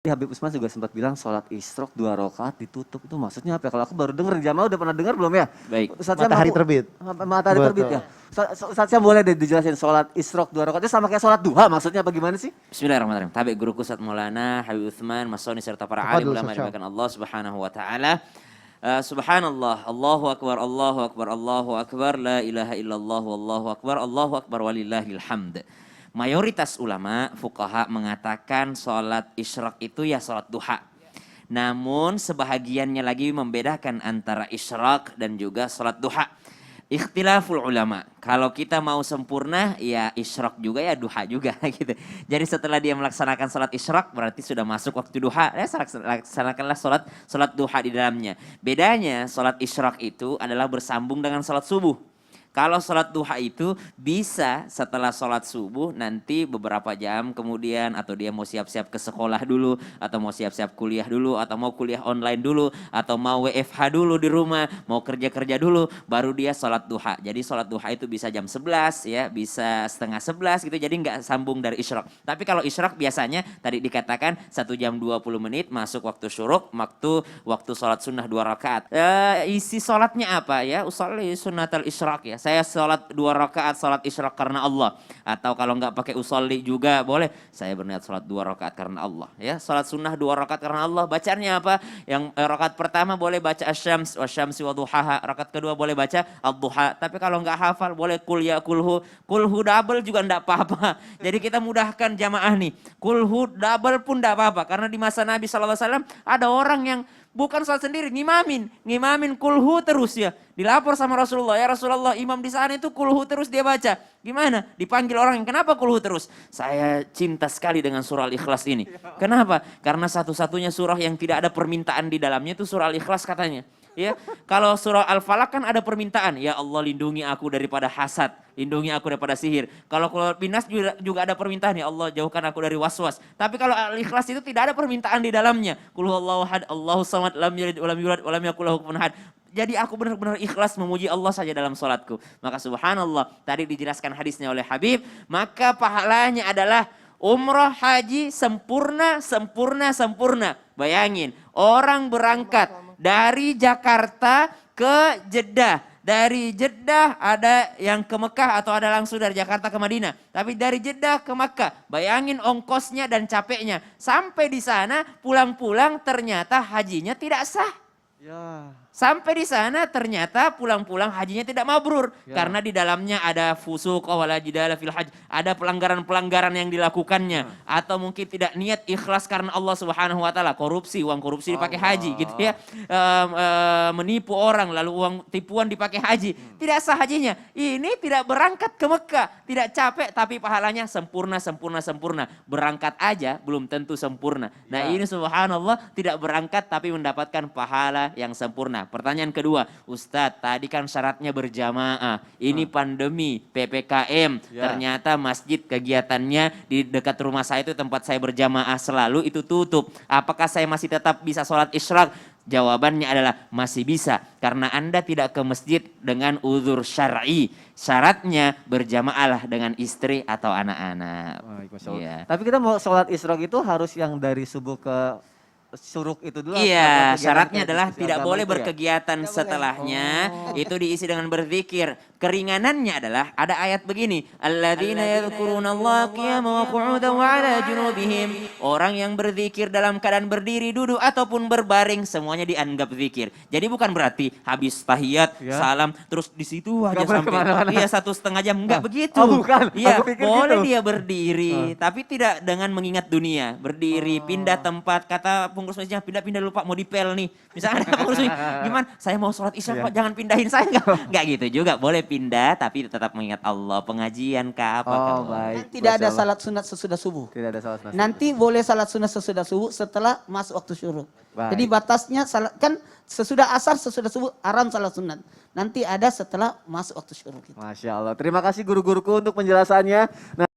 Habib Usman juga sempat bilang sholat isyraq 2 rakaat ditutup, itu maksudnya apa ya? Kalau aku baru dengar, jamaah udah pernah dengar belum ya? Baik. Matahari terbit. Matahari terbit ya. Ustaznya boleh deh dijelasin sholat isyraq 2 rakaat itu sama kayak sholat duha, maksudnya bagaimana sih? Bismillahirrahmanirrahim. Tabi guruku Ustaz Maulana Habib Utsman Masoni serta para alim ulama dimuliakan Allah Subhanahu wa taala. Subhanallah, Allahu akbar, Allahu akbar, Allahu akbar, la ilaha illallah, Allahu akbar walillahil hamd. Mayoritas ulama fuqaha mengatakan sholat isyraq itu ya sholat duha. Namun sebahagiannya lagi membedakan antara isyraq dan juga sholat duha. Ikhtilaful ulama. Kalau kita mau sempurna ya isyraq juga ya duha juga gitu. Jadi setelah dia melaksanakan sholat isyraq berarti sudah masuk waktu duha. Ya laksanakanlah sholat duha di dalamnya. Bedanya sholat isyraq itu adalah bersambung dengan sholat subuh. Kalau sholat duha itu bisa setelah sholat subuh nanti beberapa jam kemudian, atau dia mau siap-siap ke sekolah dulu, atau mau siap-siap kuliah dulu, atau mau kuliah online dulu, atau mau WFH dulu di rumah, mau kerja-kerja dulu, baru dia sholat duha. Jadi sholat duha itu bisa jam 11 ya, bisa setengah 11 gitu, jadi nggak sambung dari isyraq. Tapi kalau isyraq biasanya tadi dikatakan 1 jam 20 menit masuk waktu syuruk, waktu sholat sunnah 2 rakaat. Isi sholatnya apa ya? Usolli sunnatal isyraq ya. Saya sholat 2 rakaat sholat isyraq karena Allah. Atau kalau nggak pakai usolli juga boleh. Saya berniat sholat 2 rakaat karena Allah. Ya, sholat sunnah 2 rakaat karena Allah. Bacaannya apa? Yang rakaat pertama boleh baca asyams wasyamsi waduhaha. Rakaat kedua boleh baca ad-duha. Tapi kalau nggak hafal boleh kul ya kulhu. Kulhu double juga nggak apa-apa. Jadi kita mudahkan jamaah nih. Kulhu double pun nggak apa-apa. Karena di masa Nabi SAW ada orang yang bukan sholat sendiri, ngimamin kulhu terus ya. Dilapor sama Rasulullah, ya Rasulullah imam di sana itu kulhu terus dia baca. Gimana? Dipanggil orang yang kenapa kulhu terus? Saya cinta sekali dengan surah Al-Ikhlas ini. Kenapa? Karena satu-satunya surah yang tidak ada permintaan di dalamnya itu surah Al-Ikhlas katanya. Ya, kalau surah Al-Falaq kan ada permintaan, ya Allah lindungi aku daripada hasad, lindungi aku daripada sihir. Kalau Pinas juga ada permintaan, ya Allah jauhkan aku dari waswas. Tapi kalau Al-Ikhlas itu tidak ada permintaan di dalamnya. Qul huwallahu ahad, Allahu samad, lam yalid walam yulad walam yakul lahu kufuwan ahad. Jadi aku benar-benar ikhlas memuji Allah saja dalam sholatku. Maka subhanallah, tadi dijelaskan hadisnya oleh Habib, maka pahalanya adalah umrah haji sempurna. Bayangin, orang berangkat dari Jakarta ke Jeddah. Dari Jeddah ada yang ke Mekah atau ada langsung dari Jakarta ke Madinah. Tapi dari Jeddah ke Mekah, bayangin ongkosnya dan capeknya. Sampai di sana pulang-pulang ternyata hajinya tidak sah. Ya. Sampai di sana ternyata pulang-pulang hajinya tidak mabrur. Ya. Karena di dalamnya ada fusuq wala jidala fil hajj. Ada pelanggaran-pelanggaran yang dilakukannya. Ya. Atau mungkin tidak niat ikhlas karena Allah Subhanahu wa taala. Korupsi, uang korupsi dipakai haji gitu ya. Menipu orang lalu uang tipuan dipakai haji. Tidak sah hajinya. Ini tidak berangkat ke Mekah. Tidak capek tapi pahalanya sempurna. Berangkat aja belum tentu sempurna. Nah ini subhanallah tidak berangkat tapi mendapatkan pahala yang sempurna. Pertanyaan kedua, Ustadz tadi kan syaratnya berjamaah. Ini pandemi, PPKM, ternyata masjid kegiatannya di dekat rumah saya itu tempat saya berjamaah selalu itu tutup. Apakah saya masih tetap bisa sholat isyraq? Jawabannya adalah masih bisa. Karena Anda tidak ke masjid dengan uzur syar'i. Syaratnya berjamaahlah dengan istri atau anak-anak. Ya. Tapi kita mau sholat isyraq itu harus yang dari subuh ke suruk itu dulu. Iya, syaratnya adalah tidak boleh berkegiatan setelahnya. Itu diisi dengan berzikir. Keringanannya adalah ada ayat begini, alladzina yadhkurunallaha qiyaman wa qu'udan wa 'ala junubihim. Orang yang berzikir dalam keadaan berdiri, duduk ataupun berbaring semuanya dianggap zikir. Jadi bukan berarti habis tahiyat, salam terus di situ aja sampai 1,5 jam, enggak begitu. Bukan. Iya, boleh gitu. Dia berdiri tapi tidak dengan mengingat dunia. Berdiri, pindah tempat, kata pengurus masjidnya pindah-pindah lupa mau dipel nih. Misalnya ada pengurus gimana? Saya mau sholat isya Pak, jangan pindahin saya enggak gitu juga. Boleh pindah tapi tetap mengingat Allah. Pengajian kah apa baik. Tidak ada salat sunat sesudah subuh. Tidak ada salat sunat. Nanti boleh salat sunat sesudah subuh setelah masuk waktu syuruk. Jadi batasnya salat kan sesudah asar sesudah subuh haram salat sunat. Nanti ada setelah masuk waktu syuruk. Masya Allah. Terima kasih guru-guruku untuk penjelasannya.